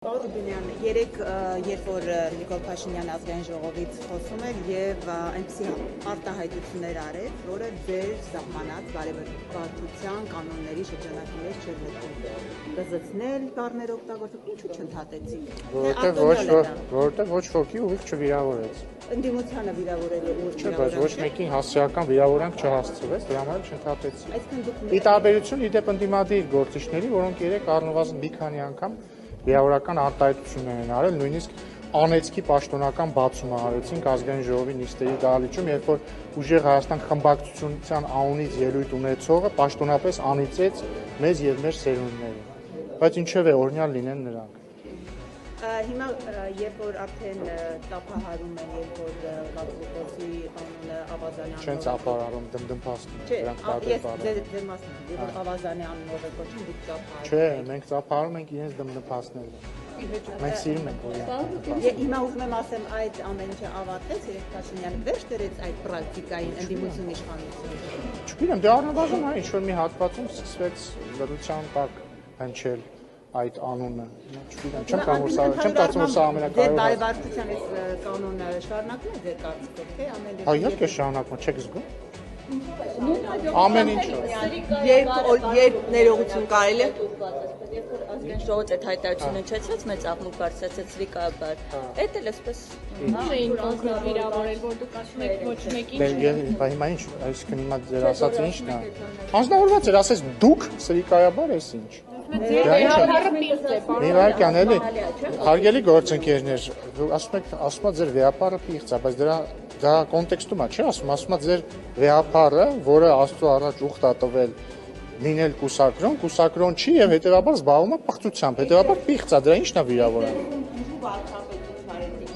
Բինյան, երեք երբ որ Նիկոլ Փաշինյանը ազգային ժողովից խոսում էր եւ այնպիսի արտահայտություններ արեց, որը ձեր սահմանած բարեբախտության կանոնների շրջանակի մեջ չէր մտնում։ Գզեցնել բառներ օգտագործել, ինչու չընդհատեցիք։ Որովհետեւ ոչ ոքի ուղիղ չվիրավորեց։ Ընդդիմությանը վիրավորել է ուղիղ Չէ, բայց ոչ մեկին հասարակական վիրավորանք չհասցվեց, դրա համար չընդհատեցի։ Ի տարբերություն իդեպ ընդդիմադիր գործիչների, որոնք երեք առնվազն մի քանի անգամ վիրավորական արտահայտություններ են արել, նույնիսկ անեծքի պաշտոնական բացումը արեցինք ազգային ժողովի նիստերի դահլիճում, երբ որ ուժեղ Հայաստան խմբակցության անունից ելույթ ունեցողը պաշտոնապես անիծեց մեզ եւ մեր սերունդներին։ Բայց ինչեւ է օրինալ լինեն նրանք։ Հիմա երբ որ արդեն տափահարում են, երբ որ Լատվիայի անունը Ավազանի Չեն տափահարում, դմդմփասնում, դրանք տարբեր ձեր մասն է, երբ որ Ավազանի անունով է կոչում, դուք տափահարում։ Չէ, մենք տափահարում ենք իրենց դմդմփասները։ Մենք սիրում ենք իրենք։ Հիմա ուզում եմ ասեմ, այդ ամեն ինչը ավարտեց, երեք Փաշինյանը վերջ դրեց այդ պրակտիկային ընդդիմություն իշխանությունը։ Չգիտեմ, դե առնվազն այն ինչ-որ մի հատվածում սկսվեց լրության տակ հնչել այդ անունը, չգիտեմ, չեմ կարծում, որ սա ամենակարևորը։ Ձեր բարեբախտության այս կանոնը շարունակվում է ձեր կարծիքով, թե ամեն ինչ։ Իհարկե շարունակվում, չեք զգում։ Ամեն ինչ։ Երբ ներողություն կարելի է երբ որ ազգային ժողովը այդ հայտարարությունը չեցրեց, մեծ աղմուկ բարձրացեց Ռիկաբար։ Էդ էլ էսպես չէին կոնկրետ վիրավորել, որ դուք ասում եք ոչ մեկին։ Հիմա ինչ, այսինքն հիմա ձեր ասածը ի՞նչն է։ Անձնավորված էր, ասես դուք սրիկայաբար էս ինչ։ Իհարկե, էլի, հարգելի գործընկերներ, ասում եք ձեր վեհապարը պիղծ է, բայց դա կոնտեքստում է, չէ՞ ասում ա ձեր վեհապարը, որը Աստծո առաջ ուխտ ա տվել լինել կուսակրոն չի եւ հետեւաբար զբաղվում է պղծությամբ, հետեւաբար պիղծ է, դրա ի՞նչն է վիրավորանը։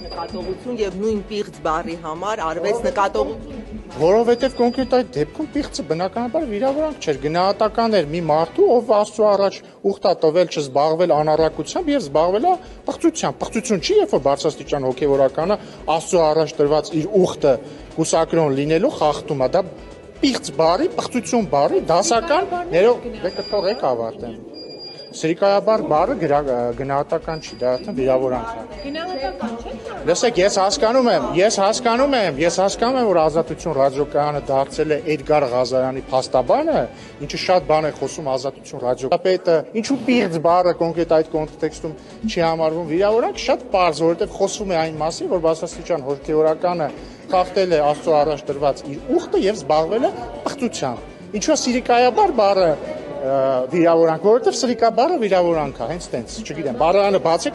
Նկատողություն եւ նույն պիղծ բառի համար արվեց նկատողություն։ Որովհետեւ կոնկրետ այդ դեպքում պիղծը բնականաբար վիրավորանք չէր, գնահատական էր մի մարդու, ով Աստծո առաջ ուխտ ա տվել չզբաղվել անառակությամբ եւ զբաղվել է պղծությամբ։ Պղծություն չի, երբ որ բարձրաստիճան հոգեվորականը Աստծո առաջ տրված իր ուխտը կուսակրոն լինելու խախտում է, դա պիղծ բառի, պղծություն բառի դասական կթողեք ավարտեմ։ Սրիկայաբար բառը գնահատական չի, դա վիրավորանք է։ Գնահատական չէ՞։ Լսեք, ես հասկանում եմ, որ Ազատություն ռադիոկայանը դարձել է Էդգար Ղազարյանի փաստաբանը, ինչը շատ բան է խոսում Ազատություն ռադիոկայանը, ինչու պիղծ բառը կոնկրետ այդ կոնտեքստում չի համարվում վիրավորանք, շատ պարզ, որովհետև խոսում է այն մասին, որ բարձրաստիճան հոգեվորականը խախտել է Աստծո առաջ տրված իր ուխտը եւ զբաղվել է պղծությամբ։ Ինչու է սրիկայաբար բառը վիրավորանք, որովհետև սրիկա բառը վիրավորանք է, հենց տենց, չգիտեմ, բառարանը բացեք